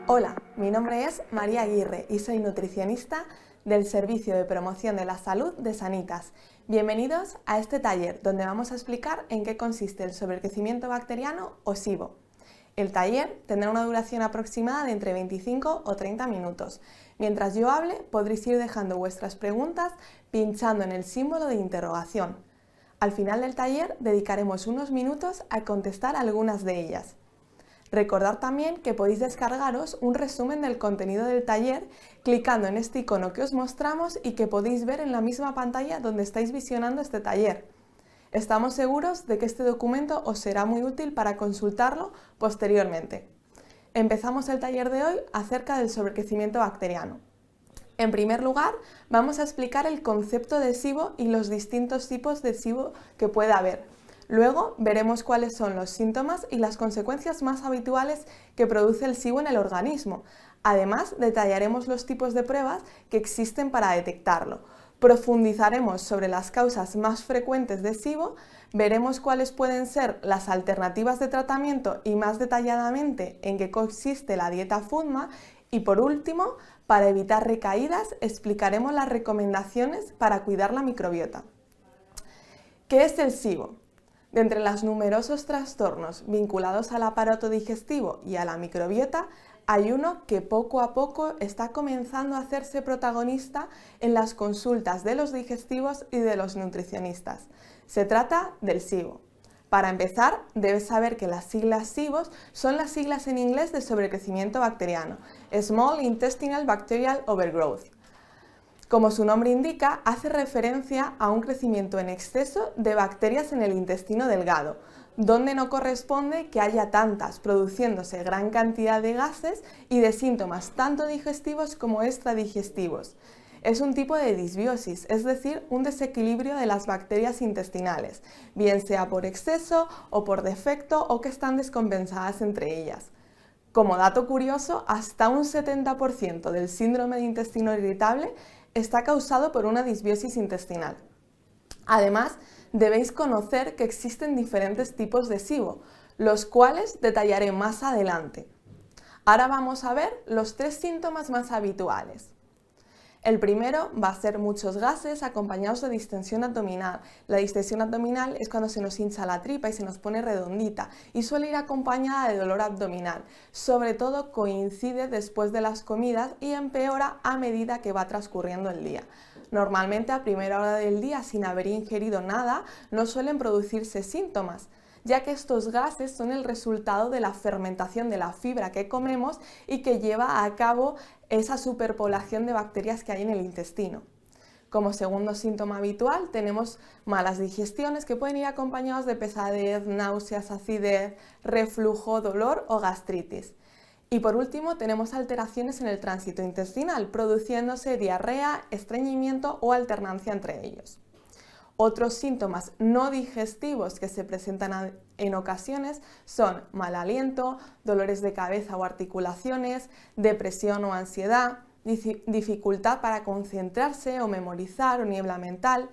Hola, mi nombre es María Aguirre y soy nutricionista del Servicio de Promoción de la Salud de Sanitas. Bienvenidos a este taller donde vamos a explicar en qué consiste el sobrecrecimiento bacteriano o SIBO. El taller tendrá una duración aproximada de entre 25 o 30 minutos. Mientras yo hable, podréis ir dejando vuestras preguntas pinchando en el símbolo de interrogación. Al final del taller dedicaremos unos minutos a contestar algunas de ellas. Recordad también que podéis descargaros un resumen del contenido del taller clicando en este icono que os mostramos y que podéis ver en la misma pantalla donde estáis visionando este taller. Estamos seguros de que este documento os será muy útil para consultarlo posteriormente. Empezamos el taller de hoy acerca del sobrecrecimiento bacteriano. En primer lugar, vamos a explicar el concepto de SIBO y los distintos tipos de SIBO que puede haber. Luego veremos cuáles son los síntomas y las consecuencias más habituales que produce el SIBO en el organismo. Además, detallaremos los tipos de pruebas que existen para detectarlo. Profundizaremos sobre las causas más frecuentes de SIBO, veremos cuáles pueden ser las alternativas de tratamiento y más detalladamente en qué consiste la dieta FODMAP y por último, para evitar recaídas, explicaremos las recomendaciones para cuidar la microbiota. ¿Qué es el SIBO? De entre los numerosos trastornos vinculados al aparato digestivo y a la microbiota, hay uno que poco a poco está comenzando a hacerse protagonista en las consultas de los digestivos y de los nutricionistas. Se trata del SIBO. Para empezar, debes saber que las siglas SIBO son las siglas en inglés de sobrecrecimiento bacteriano, Small Intestinal Bacterial Overgrowth. Como su nombre indica, hace referencia a un crecimiento en exceso de bacterias en el intestino delgado, donde no corresponde que haya tantas, produciéndose gran cantidad de gases y de síntomas tanto digestivos como extradigestivos. Es un tipo de disbiosis, es decir, un desequilibrio de las bacterias intestinales, bien sea por exceso o por defecto o que están descompensadas entre ellas. Como dato curioso, hasta un 70% del síndrome de intestino irritable está causado por una disbiosis intestinal. Además, debéis conocer que existen diferentes tipos de SIBO, los cuales detallaré más adelante. Ahora vamos a ver los 3 síntomas más habituales. El primero va a ser muchos gases acompañados de distensión abdominal. La distensión abdominal es cuando se nos hincha la tripa y se nos pone redondita y suele ir acompañada de dolor abdominal. Sobre todo coincide después de las comidas y empeora a medida que va transcurriendo el día. Normalmente a primera hora del día, sin haber ingerido nada, no suelen producirse síntomas, ya que estos gases son el resultado de la fermentación de la fibra que comemos y que lleva a cabo esa superpoblación de bacterias que hay en el intestino. Como segundo síntoma habitual tenemos malas digestiones que pueden ir acompañados de pesadez, náuseas, acidez, reflujo, dolor o gastritis. Y por último tenemos alteraciones en el tránsito intestinal, produciéndose diarrea, estreñimiento o alternancia entre ellos. Otros síntomas no digestivos que se presentan en ocasiones son mal aliento, dolores de cabeza o articulaciones, depresión o ansiedad, dificultad para concentrarse o memorizar o niebla mental,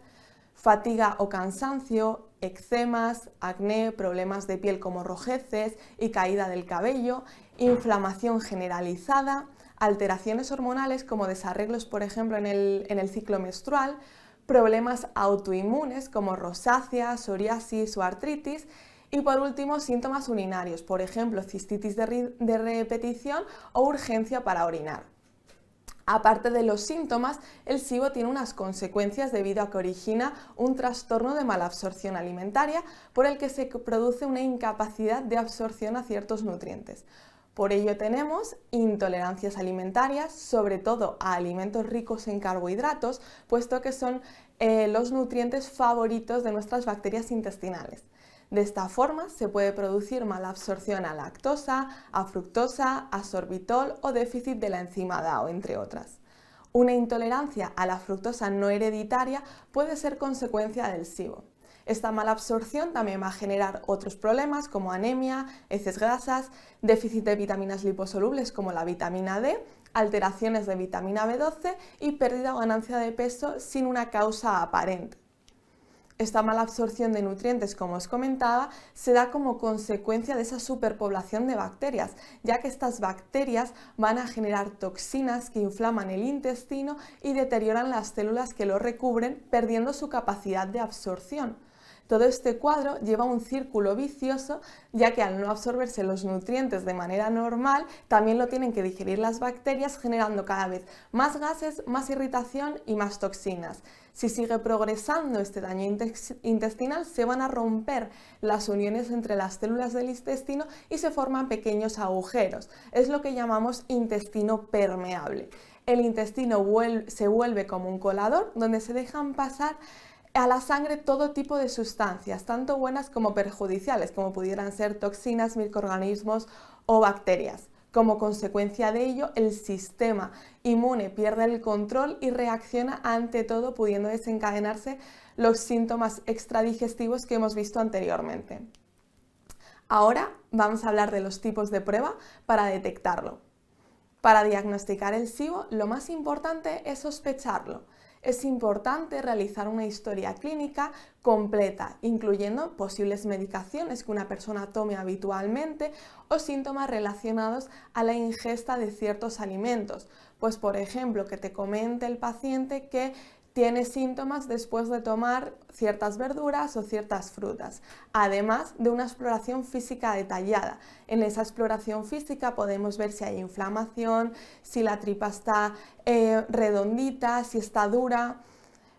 fatiga o cansancio, eczemas, acné, problemas de piel como rojeces y caída del cabello, inflamación generalizada, alteraciones hormonales como desarreglos, por ejemplo, en el ciclo menstrual, problemas autoinmunes como rosácea, psoriasis o artritis y por último síntomas urinarios, por ejemplo cistitis de repetición o urgencia para orinar. Aparte de los síntomas, el SIBO tiene unas consecuencias debido a que origina un trastorno de malabsorción alimentaria por el que se produce una incapacidad de absorción a ciertos nutrientes. Por ello tenemos intolerancias alimentarias, sobre todo a alimentos ricos en carbohidratos, puesto que son los nutrientes favoritos de nuestras bacterias intestinales. De esta forma se puede producir malabsorción a lactosa, a fructosa, a sorbitol o déficit de la enzima DAO, entre otras. Una intolerancia a la fructosa no hereditaria puede ser consecuencia del SIBO. Esta mala absorción también va a generar otros problemas como anemia, heces grasas, déficit de vitaminas liposolubles como la vitamina D, alteraciones de vitamina B12 y pérdida o ganancia de peso sin una causa aparente. Esta mala absorción de nutrientes, como os comentaba, se da como consecuencia de esa superpoblación de bacterias, ya que estas bacterias van a generar toxinas que inflaman el intestino y deterioran las células que lo recubren, perdiendo su capacidad de absorción. Todo este cuadro lleva un círculo vicioso, ya que al no absorberse los nutrientes de manera normal, también lo tienen que digerir las bacterias, generando cada vez más gases, más irritación y más toxinas. Si sigue progresando este daño intestinal, se van a romper las uniones entre las células del intestino y se forman pequeños agujeros. Es lo que llamamos intestino permeable. El intestino se vuelve como un colador donde se dejan pasar a la sangre todo tipo de sustancias, tanto buenas como perjudiciales, como pudieran ser toxinas, microorganismos o bacterias. Como consecuencia de ello, el sistema inmune pierde el control y reacciona ante todo, pudiendo desencadenarse los síntomas extradigestivos que hemos visto anteriormente. Ahora vamos a hablar de los tipos de prueba para detectarlo. Para diagnosticar el SIBO, lo más importante es sospecharlo. Es importante realizar una historia clínica completa, incluyendo posibles medicaciones que una persona tome habitualmente o síntomas relacionados a la ingesta de ciertos alimentos. Pues, por ejemplo, que te comente el paciente que tiene síntomas después de tomar ciertas verduras o ciertas frutas, además de una exploración física detallada. En esa exploración física podemos ver si hay inflamación, si la tripa está redondita, si está dura.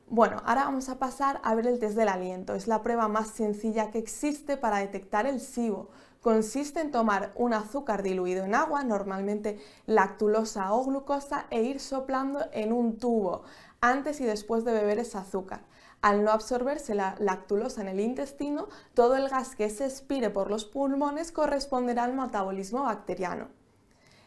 Bueno, ahora vamos a pasar a ver el test del aliento. Es la prueba más sencilla que existe para detectar el SIBO. Consiste en tomar un azúcar diluido en agua, normalmente lactulosa o glucosa, e ir soplando en un tubo antes y después de beber ese azúcar. Al no absorberse la lactulosa en el intestino, todo el gas que se expire por los pulmones corresponderá al metabolismo bacteriano.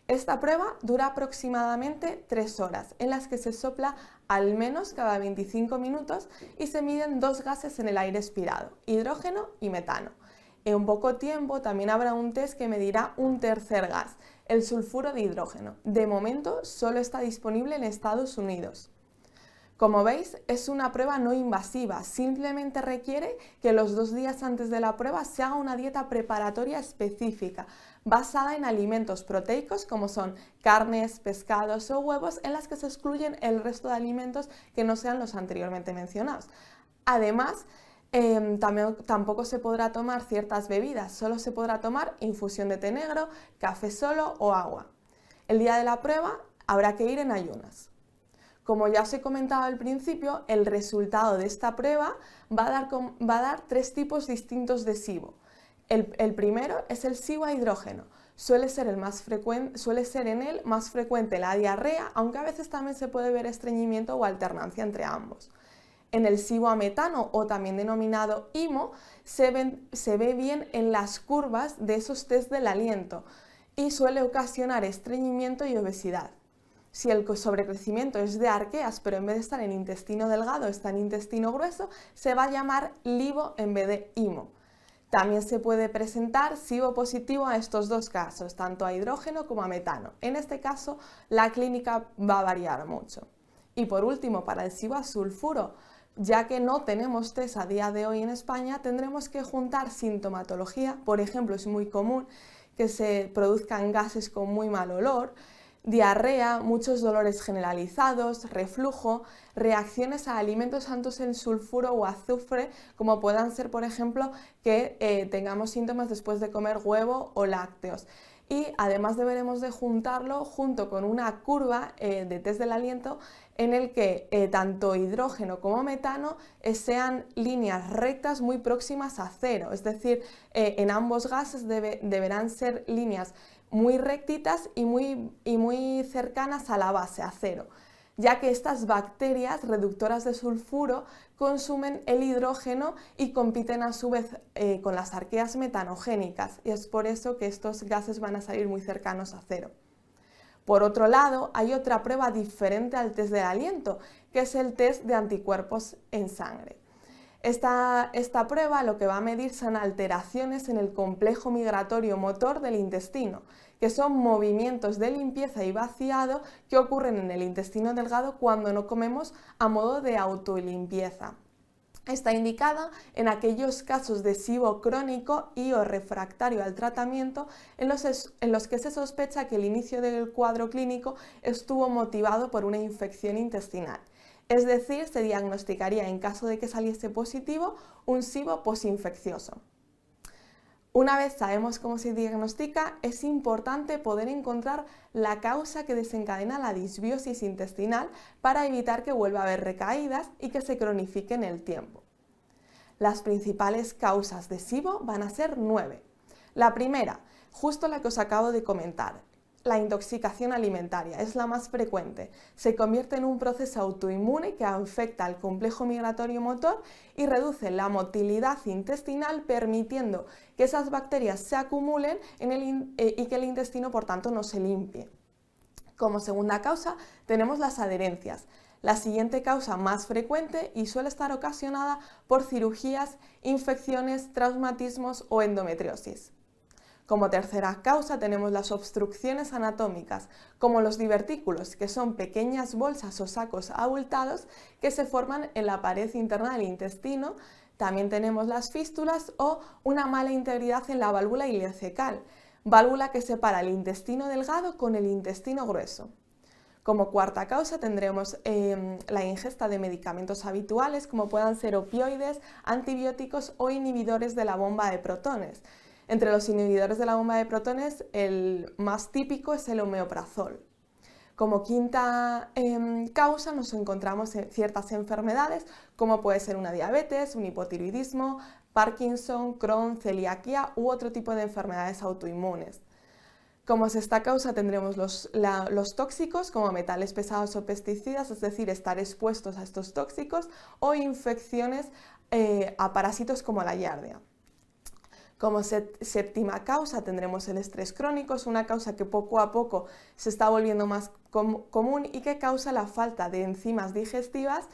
Esta prueba dura aproximadamente 3 horas, en las que se sopla al menos cada 25 minutos y se miden 2 gases en el aire expirado, hidrógeno y metano. En poco tiempo también habrá un test que medirá un tercer gas, el sulfuro de hidrógeno. De momento solo está disponible en Estados Unidos. Como veis, es una prueba no invasiva, simplemente requiere que los 2 días antes de la prueba se haga una dieta preparatoria específica, basada en alimentos proteicos como son carnes, pescados o huevos, en las que se excluyen el resto de alimentos que no sean los anteriormente mencionados. Además, tampoco se podrá tomar ciertas bebidas, solo se podrá tomar infusión de té negro, café solo o agua. El día de la prueba habrá que ir en ayunas. Como ya os he comentado al principio, el resultado de esta prueba va a dar 3 tipos distintos de SIBO. El primero es el SIBO a hidrógeno. Suele ser en él más frecuente la diarrea, aunque a veces también se puede ver estreñimiento o alternancia entre ambos. En el SIBO a metano, o también denominado IMO, se ve bien en las curvas de esos test del aliento y suele ocasionar estreñimiento y obesidad. Si el sobrecrecimiento es de arqueas, pero en vez de estar en intestino delgado está en intestino grueso, se va a llamar LIBO en vez de IMO. También se puede presentar SIBO positivo a estos 2 casos, tanto a hidrógeno como a metano. En este caso, la clínica va a variar mucho. Y por último, para el SIBO a sulfuro, ya que no tenemos test a día de hoy en España, tendremos que juntar sintomatología. Por ejemplo, es muy común que se produzcan gases con muy mal olor, diarrea, muchos dolores generalizados, reflujo, reacciones a alimentos altos en sulfuro o azufre, como puedan ser, por ejemplo, que tengamos síntomas después de comer huevo o lácteos. Y además deberemos de juntarlo junto con una curva de test del aliento en el que tanto hidrógeno como metano sean líneas rectas muy próximas a cero, es decir, en ambos gases deberán ser líneas muy rectitas y muy cercanas a la base, a cero, ya que estas bacterias reductoras de sulfuro consumen el hidrógeno y compiten a su vez con las arqueas metanogénicas, y es por eso que estos gases van a salir muy cercanos a cero. Por otro lado, hay otra prueba diferente al test del aliento, que es el test de anticuerpos en sangre. Esta prueba lo que va a medir son alteraciones en el complejo migratorio motor del intestino, que son movimientos de limpieza y vaciado que ocurren en el intestino delgado cuando no comemos a modo de autolimpieza. Está indicada en aquellos casos de SIBO crónico y o refractario al tratamiento en los que se sospecha que el inicio del cuadro clínico estuvo motivado por una infección intestinal. Es decir, se diagnosticaría en caso de que saliese positivo un SIBO posinfeccioso. Una vez sabemos cómo se diagnostica, es importante poder encontrar la causa que desencadena la disbiosis intestinal para evitar que vuelva a haber recaídas y que se cronifique en el tiempo. Las principales causas de SIBO van a ser 9. La primera, justo la que os acabo de comentar, la intoxicación alimentaria, es la más frecuente. Se convierte en un proceso autoinmune que afecta al complejo migratorio motor y reduce la motilidad intestinal, permitiendo que esas bacterias se acumulen y que el intestino, por tanto, no se limpie. Como segunda causa tenemos las adherencias. La siguiente causa más frecuente y suele estar ocasionada por cirugías, infecciones, traumatismos o endometriosis. Como tercera causa tenemos las obstrucciones anatómicas, como los divertículos, que son pequeñas bolsas o sacos abultados que se forman en la pared interna del intestino. También tenemos las fístulas o una mala integridad en la válvula ileocecal, válvula que separa el intestino delgado con el intestino grueso. Como cuarta causa tendremos la ingesta de medicamentos habituales, como puedan ser opioides, antibióticos o inhibidores de la bomba de protones. Entre los inhibidores de la bomba de protones, el más típico es el omeprazol. Como quinta causa nos encontramos en ciertas enfermedades, como puede ser una diabetes, un hipotiroidismo, Parkinson, Crohn, celiaquía u otro tipo de enfermedades autoinmunes. Como sexta causa tendremos los tóxicos, como metales pesados o pesticidas, es decir, estar expuestos a estos tóxicos, o infecciones a parásitos como la Giardia. Como séptima causa tendremos el estrés crónico, es una causa que poco a poco se está volviendo más común y que causa la falta de enzimas digestivas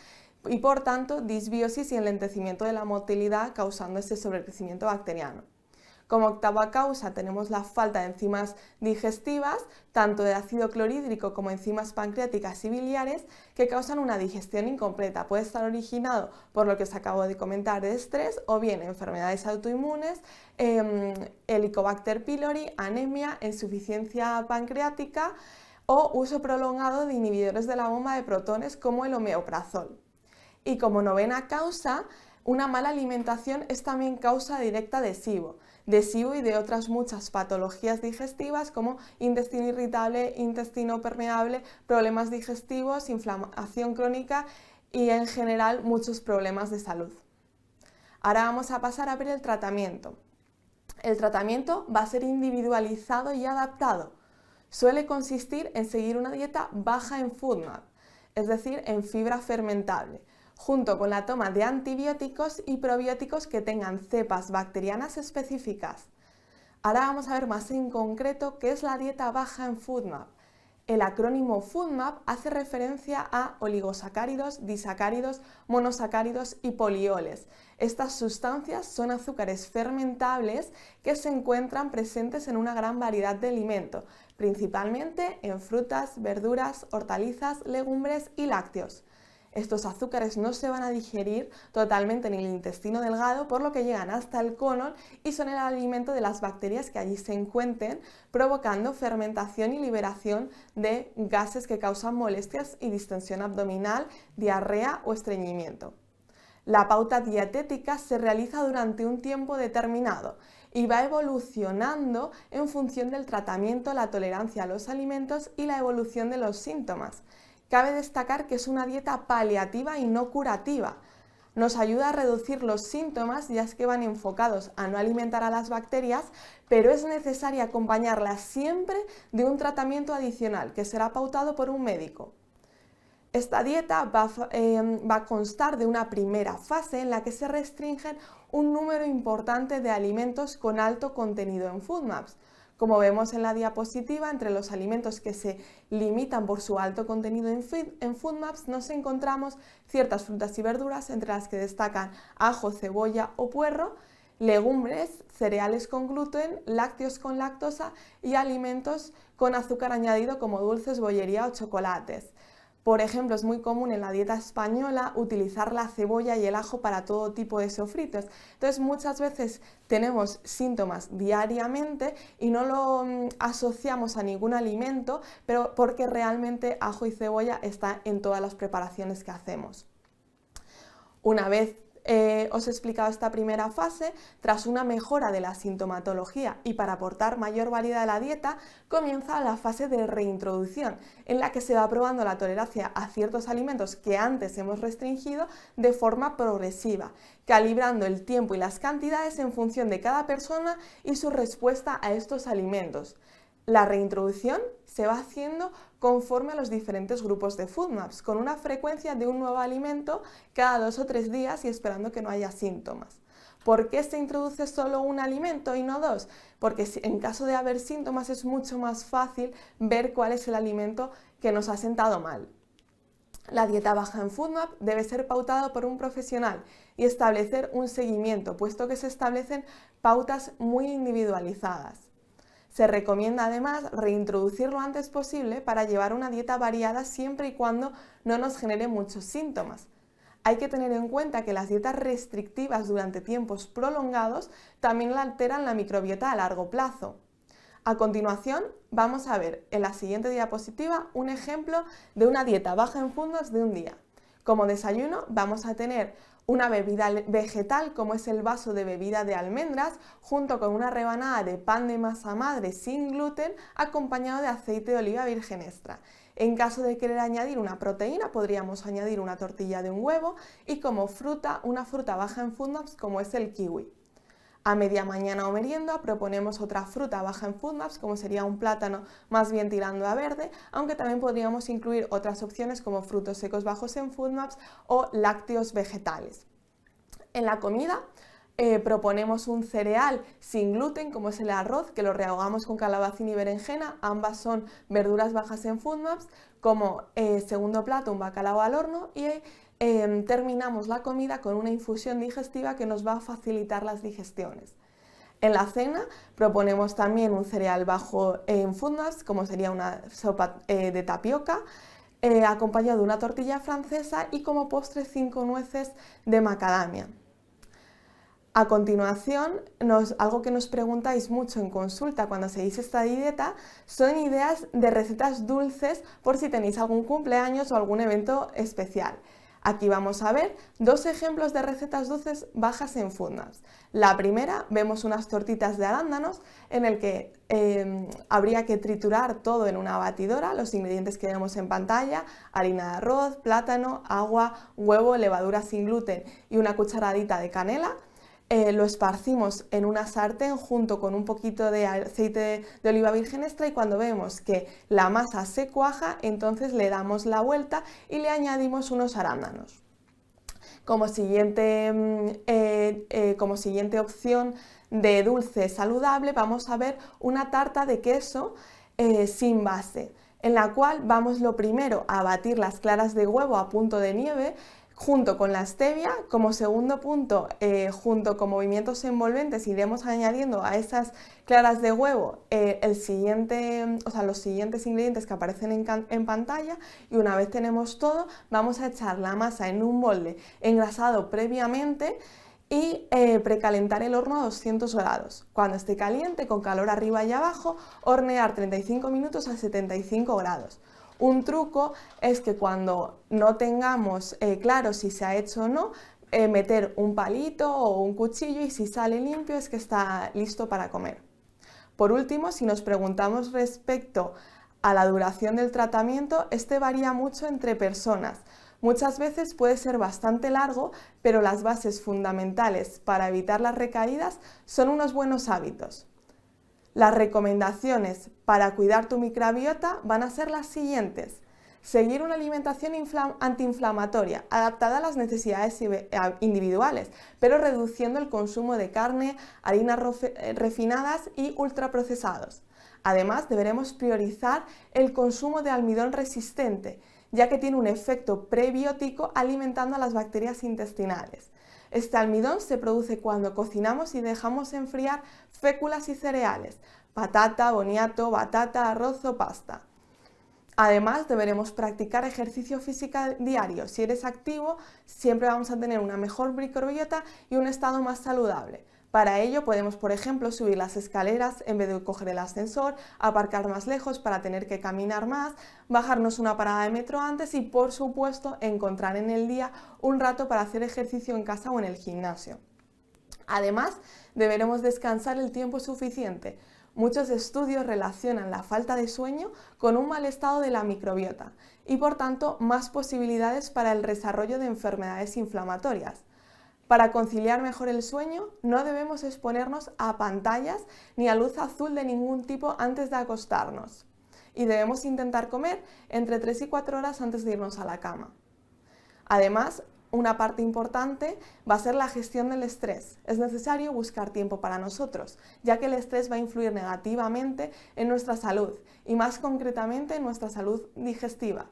y por tanto disbiosis y enlentecimiento de la motilidad, causando ese sobrecrecimiento bacteriano. Como octava causa tenemos la falta de enzimas digestivas, tanto de ácido clorhídrico como enzimas pancreáticas y biliares, que causan una digestión incompleta. Puede estar originado por lo que os acabo de comentar de estrés o bien enfermedades autoinmunes, Helicobacter pylori, anemia, insuficiencia pancreática o uso prolongado de inhibidores de la bomba de protones como el omeprazol. Y como novena causa, una mala alimentación es también causa directa de SIBO y de otras muchas patologías digestivas como intestino irritable, intestino permeable, problemas digestivos, inflamación crónica y en general muchos problemas de salud. Ahora vamos a pasar a ver el tratamiento. El tratamiento va a ser individualizado y adaptado. Suele consistir en seguir una dieta baja en FODMAP, es decir, en fibra fermentable, junto con la toma de antibióticos y probióticos que tengan cepas bacterianas específicas. Ahora vamos a ver más en concreto qué es la dieta baja en FODMAP. El acrónimo FODMAP hace referencia a oligosacáridos, disacáridos, monosacáridos y polioles. Estas sustancias son azúcares fermentables que se encuentran presentes en una gran variedad de alimentos, principalmente en frutas, verduras, hortalizas, legumbres y lácteos. Estos azúcares no se van a digerir totalmente en el intestino delgado, por lo que llegan hasta el colon y son el alimento de las bacterias que allí se encuentren, provocando fermentación y liberación de gases que causan molestias y distensión abdominal, diarrea o estreñimiento. La pauta dietética se realiza durante un tiempo determinado y va evolucionando en función del tratamiento, la tolerancia a los alimentos y la evolución de los síntomas. Cabe destacar que es una dieta paliativa y no curativa. Nos ayuda a reducir los síntomas, ya que van enfocados a no alimentar a las bacterias, pero es necesario acompañarlas siempre de un tratamiento adicional que será pautado por un médico. Esta dieta va a constar de una primera fase en la que se restringen un número importante de alimentos con alto contenido en FODMAPs. Como vemos en la diapositiva, entre los alimentos que se limitan por su alto contenido en FODMAPs nos encontramos ciertas frutas y verduras, entre las que destacan ajo, cebolla o puerro, legumbres, cereales con gluten, lácteos con lactosa y alimentos con azúcar añadido como dulces, bollería o chocolates. Por ejemplo, es muy común en la dieta española utilizar la cebolla y el ajo para todo tipo de sofritos. Entonces, muchas veces tenemos síntomas diariamente y no lo asociamos a ningún alimento, pero porque realmente ajo y cebolla está en todas las preparaciones que hacemos. Una vez os he explicado esta primera fase, tras una mejora de la sintomatología y para aportar mayor variedad a la dieta, comienza la fase de reintroducción, en la que se va probando la tolerancia a ciertos alimentos que antes hemos restringido de forma progresiva, calibrando el tiempo y las cantidades en función de cada persona y su respuesta a estos alimentos. La reintroducción se va haciendo conforme a los diferentes grupos de FODMAPs, con una frecuencia de un nuevo alimento cada 2 o 3 días y esperando que no haya síntomas. ¿Por qué se introduce solo un alimento y no 2? Porque en caso de haber síntomas es mucho más fácil ver cuál es el alimento que nos ha sentado mal. La dieta baja en FODMAP debe ser pautada por un profesional y establecer un seguimiento, puesto que se establecen pautas muy individualizadas. Se recomienda además reintroducir lo antes posible para llevar una dieta variada siempre y cuando no nos genere muchos síntomas. Hay que tener en cuenta que las dietas restrictivas durante tiempos prolongados también alteran la microbiota a largo plazo. A continuación, vamos a ver en la siguiente diapositiva un ejemplo de una dieta baja en FODMAPs de un día. Como desayuno vamos a tener una bebida vegetal como es el vaso de bebida de almendras junto con una rebanada de pan de masa madre sin gluten acompañado de aceite de oliva virgen extra. En caso de querer añadir una proteína podríamos añadir una tortilla de un huevo y como fruta una fruta baja en FODMAPs como es el kiwi. A media mañana o merienda proponemos otra fruta baja en FODMAPs, como sería un plátano más bien tirando a verde, aunque también podríamos incluir otras opciones como frutos secos bajos en FODMAPs o lácteos vegetales. En la comida proponemos un cereal sin gluten, como es el arroz, que lo rehogamos con calabacín y berenjena, ambas son verduras bajas en FODMAPs, como segundo plato un bacalao al horno y terminamos la comida con una infusión digestiva que nos va a facilitar las digestiones. En la cena proponemos también un cereal bajo en FODMAPs, como sería una sopa de tapioca, acompañado de una tortilla francesa y como postre 5 nueces de macadamia. A continuación, algo que nos preguntáis mucho en consulta cuando seguís esta dieta son ideas de recetas dulces por si tenéis algún cumpleaños o algún evento especial. Aquí vamos a ver 2 ejemplos de recetas dulces bajas en FODMAPs. La primera, vemos unas tortitas de arándanos en el que habría que triturar todo en una batidora, los ingredientes que vemos en pantalla, harina de arroz, plátano, agua, huevo, levadura sin gluten y una cucharadita de canela. Lo esparcimos en una sartén junto con un poquito de aceite de oliva virgen extra y cuando vemos que la masa se cuaja, entonces le damos la vuelta y le añadimos unos arándanos. Como siguiente opción de dulce saludable vamos a ver una tarta de queso sin base, en la cual vamos lo primero a batir las claras de huevo a punto de nieve, junto con la stevia. Como segundo punto, junto con movimientos envolventes iremos añadiendo a esas claras de huevo los siguientes ingredientes que aparecen en pantalla y una vez tenemos todo vamos a echar la masa en un molde engrasado previamente y precalentar el horno a 200 grados. Cuando esté caliente, con calor arriba y abajo, hornear 35 minutos a 75 grados. Un truco es que cuando no tengamos claro si se ha hecho o no, meter un palito o un cuchillo y si sale limpio es que está listo para comer. Por último, si nos preguntamos respecto a la duración del tratamiento, este varía mucho entre personas. Muchas veces puede ser bastante largo, pero las bases fundamentales para evitar las recaídas son unos buenos hábitos. Las recomendaciones para cuidar tu microbiota van a ser las siguientes. Seguir una alimentación antiinflamatoria, adaptada a las necesidades individuales, pero reduciendo el consumo de carne, harinas refinadas y ultraprocesados. Además, deberemos priorizar el consumo de almidón resistente, ya que tiene un efecto prebiótico alimentando a las bacterias intestinales. Este almidón se produce cuando cocinamos y dejamos enfriar féculas y cereales, patata, boniato, batata, arroz o pasta. Además, deberemos practicar ejercicio físico diario. Si eres activo, siempre vamos a tener una mejor microbiota y un estado más saludable. Para ello podemos, por ejemplo, subir las escaleras en vez de coger el ascensor, aparcar más lejos para tener que caminar más, bajarnos una parada de metro antes y, por supuesto, encontrar en el día un rato para hacer ejercicio en casa o en el gimnasio. Además, deberemos descansar el tiempo suficiente. Muchos estudios relacionan la falta de sueño con un mal estado de la microbiota y, por tanto, más posibilidades para el desarrollo de enfermedades inflamatorias. Para conciliar mejor el sueño, no debemos exponernos a pantallas ni a luz azul de ningún tipo antes de acostarnos. Y debemos intentar comer entre 3 y 4 horas antes de irnos a la cama. Además, una parte importante va a ser la gestión del estrés. Es necesario buscar tiempo para nosotros, ya que el estrés va a influir negativamente en nuestra salud y más concretamente en nuestra salud digestiva.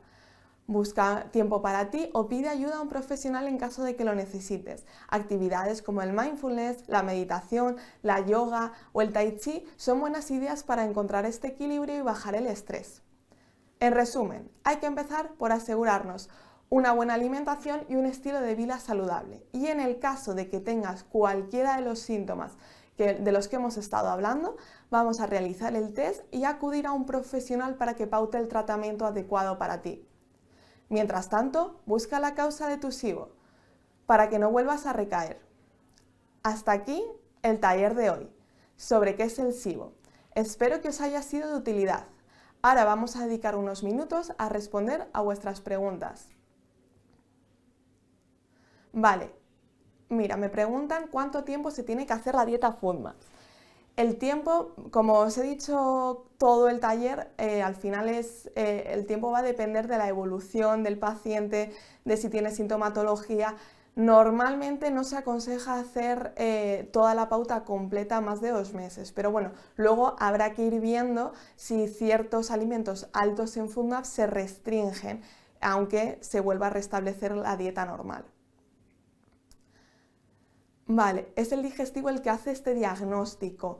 Busca tiempo para ti o pide ayuda a un profesional en caso de que lo necesites. Actividades como el mindfulness, la meditación, la yoga o el tai chi son buenas ideas para encontrar este equilibrio y bajar el estrés. En resumen, hay que empezar por asegurarnos una buena alimentación y un estilo de vida saludable. Y en el caso de que tengas cualquiera de los síntomas de los que hemos estado hablando, vamos a realizar el test y acudir a un profesional para que paute el tratamiento adecuado para ti. Mientras tanto, busca la causa de tu SIBO para que no vuelvas a recaer. Hasta aquí el taller de hoy sobre qué es el SIBO. Espero que os haya sido de utilidad. Ahora vamos a dedicar unos minutos a responder a vuestras preguntas. Vale, mira, me preguntan cuánto tiempo se tiene que hacer la dieta FODMAP. El tiempo, como os he dicho todo el taller, al final el tiempo va a depender de la evolución del paciente, de si tiene sintomatología. Normalmente no se aconseja hacer toda la pauta completa más de 2 meses, pero bueno, luego habrá que ir viendo si ciertos alimentos altos en FODMAP se restringen, aunque se vuelva a restablecer la dieta normal. Vale, es el digestivo el que hace este diagnóstico.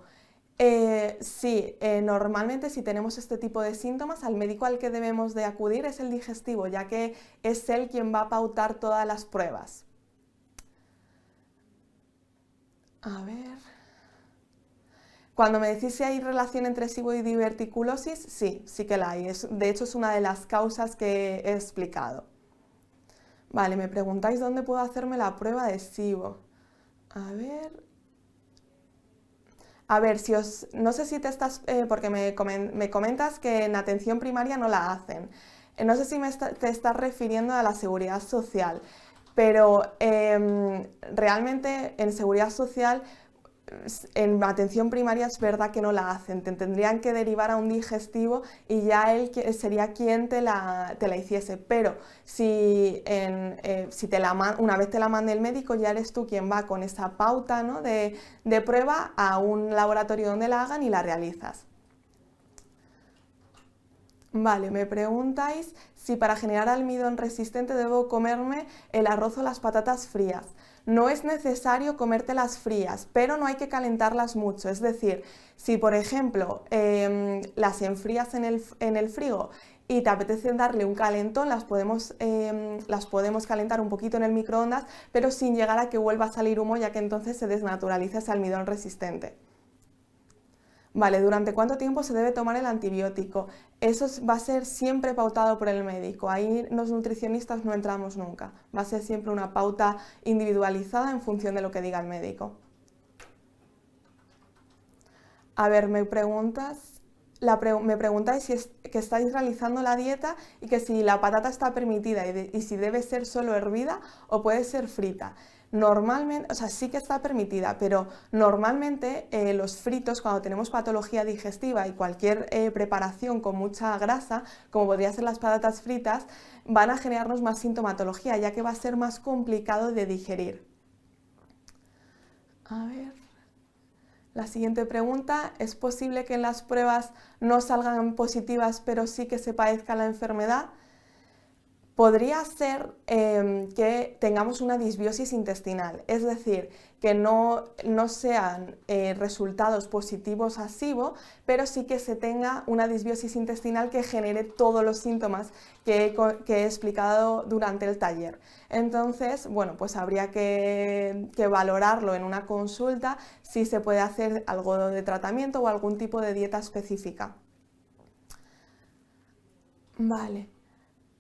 Sí, normalmente si tenemos este tipo de síntomas, al médico al que debemos de acudir es el digestivo, ya que es él quien va a pautar todas las pruebas. A ver. Cuando me decís si hay relación entre SIBO y diverticulosis, sí que la hay. De hecho, es una de las causas que he explicado. Vale, me preguntáis dónde puedo hacerme la prueba de SIBO. A ver, no sé si te estás, porque me comentas que en atención primaria no la hacen. No sé si te estás refiriendo a la seguridad social, pero realmente en seguridad social, en atención primaria es verdad que no la hacen, te tendrían que derivar a un digestivo y ya él sería quien te la hiciese, pero si una vez te la mande el médico ya eres tú quien va con esa pauta, ¿no?, de prueba a un laboratorio donde la hagan y la realizas. Vale, me preguntáis si para generar almidón resistente debo comerme el arroz o las patatas frías. No es necesario comértelas frías, pero no hay que calentarlas mucho. Es decir, si por ejemplo las enfrías en el frigo y te apetece darle un calentón, las podemos calentar un poquito en el microondas, pero sin llegar a que vuelva a salir humo, ya que entonces se desnaturaliza ese almidón resistente. Vale, ¿durante cuánto tiempo se debe tomar el antibiótico? Eso va a ser siempre pautado por el médico. Ahí los nutricionistas no entramos nunca. Va a ser siempre una pauta individualizada en función de lo que diga el médico. A ver, me preguntáis que estáis realizando la dieta y que si la patata está permitida y si debe ser solo hervida o puede ser frita. Normalmente, o sea, sí que está permitida, pero normalmente los fritos, cuando tenemos patología digestiva y cualquier preparación con mucha grasa, como podría ser las patatas fritas, van a generarnos más sintomatología, ya que va a ser más complicado de digerir. A ver. La siguiente pregunta, ¿es posible que en las pruebas no salgan positivas, pero sí que se padezca la enfermedad? Podría ser que tengamos una disbiosis intestinal, es decir, que no sean resultados positivos a SIBO, pero sí que se tenga una disbiosis intestinal que genere todos los síntomas que he explicado durante el taller. Entonces, bueno, pues habría que valorarlo en una consulta si se puede hacer algo de tratamiento o algún tipo de dieta específica. Vale.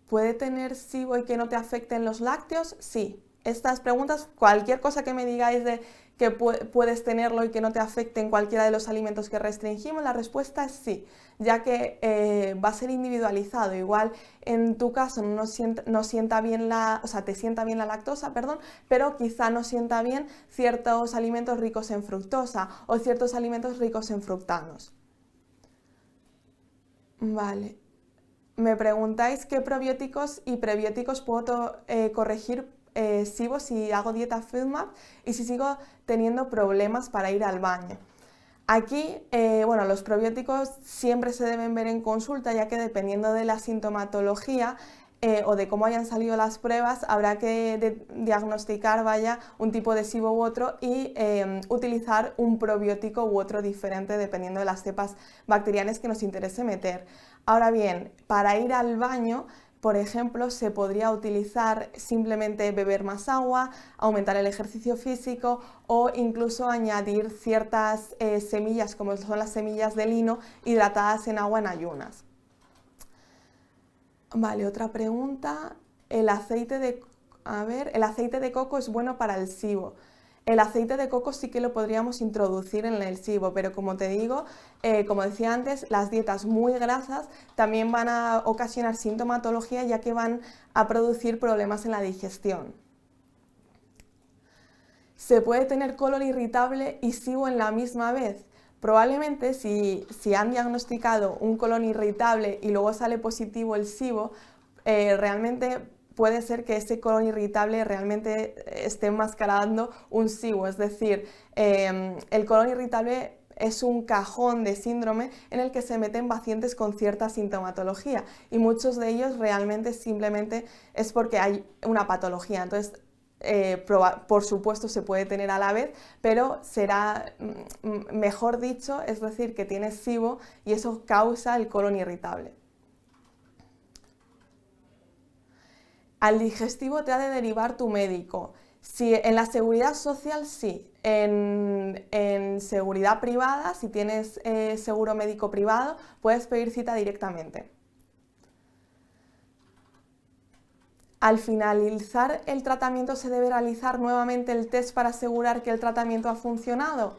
¿Puede tener SIBO y que no te afecten los lácteos? Sí. Estas preguntas, cualquier cosa que me digáis de que puedes tenerlo y que no te afecten cualquiera de los alimentos que restringimos, la respuesta es sí, ya que va a ser individualizado. Igual en tu caso no sienta bien te sienta bien la lactosa, perdón, pero quizá no sienta bien ciertos alimentos ricos en fructosa o ciertos alimentos ricos en fructanos. Vale. Me preguntáis qué probióticos y prebióticos puedo corregir SIBO si hago dieta FODMAP y si sigo teniendo problemas para ir al baño. Aquí, bueno, los probióticos siempre se deben ver en consulta, ya que dependiendo de la sintomatología o de cómo hayan salido las pruebas, habrá que diagnosticar un tipo de SIBO u otro y utilizar un probiótico u otro diferente dependiendo de las cepas bacterianas que nos interese meter. Ahora bien, para ir al baño, por ejemplo, se podría utilizar simplemente beber más agua, aumentar el ejercicio físico o incluso añadir ciertas semillas, como son las semillas de lino, hidratadas en agua en ayunas. Vale, otra pregunta. ¿El aceite de coco es bueno para el SIBO? El aceite de coco sí que lo podríamos introducir en el SIBO, pero como te digo, como decía antes, las dietas muy grasas también van a ocasionar sintomatología, ya que van a producir problemas en la digestión. ¿Se puede tener colon irritable y SIBO en la misma vez? Probablemente si han diagnosticado un colon irritable y luego sale positivo el SIBO, realmente puede ser que ese colon irritable realmente esté enmascarando un SIBO, es decir, el colon irritable es un cajón de síndrome en el que se meten pacientes con cierta sintomatología y muchos de ellos realmente simplemente es porque hay una patología. Entonces, por supuesto se puede tener a la vez, pero será mejor dicho, es decir, que tienes SIBO y eso causa el colon irritable. Al digestivo te ha de derivar tu médico. Si en la seguridad social sí, en seguridad privada, si tienes seguro médico privado, puedes pedir cita directamente. Al finalizar el tratamiento se debe realizar nuevamente el test para asegurar que el tratamiento ha funcionado.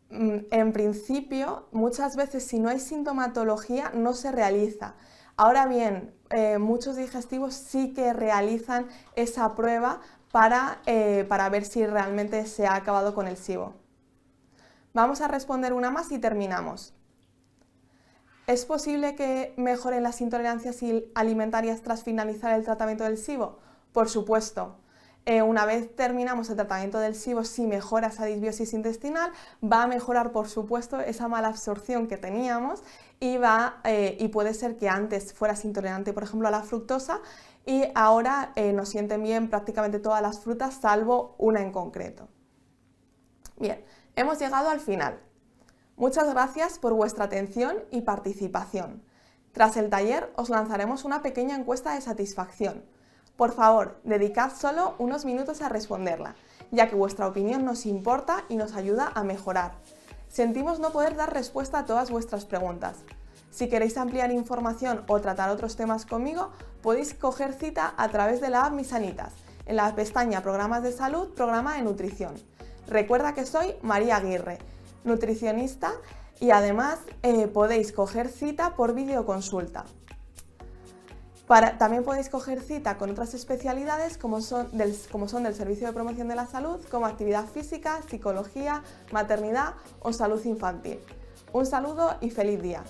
En principio, muchas veces si no hay sintomatología no se realiza. Ahora bien, muchos digestivos sí que realizan esa prueba para ver si realmente se ha acabado con el SIBO. Vamos a responder una más y terminamos. ¿Es posible que mejoren las intolerancias alimentarias tras finalizar el tratamiento del SIBO? Por supuesto. Una vez terminamos el tratamiento del SIBO, si mejora esa disbiosis intestinal, va a mejorar, por supuesto, esa mala absorción que teníamos y puede ser que antes fueras intolerante, por ejemplo, a la fructosa y ahora nos sienten bien prácticamente todas las frutas, salvo una en concreto. Bien, hemos llegado al final. Muchas gracias por vuestra atención y participación. Tras el taller os lanzaremos una pequeña encuesta de satisfacción. Por favor, dedicad solo unos minutos a responderla, ya que vuestra opinión nos importa y nos ayuda a mejorar. Sentimos no poder dar respuesta a todas vuestras preguntas. Si queréis ampliar información o tratar otros temas conmigo, podéis coger cita a través de la app Misanitas, en la pestaña Programas de Salud, Programa de Nutrición. Recuerda que soy María Aguirre, nutricionista, y además podéis coger cita por videoconsulta. También podéis coger cita con otras especialidades como son del Servicio de Promoción de la Salud, como actividad física, psicología, maternidad o salud infantil. Un saludo y feliz día.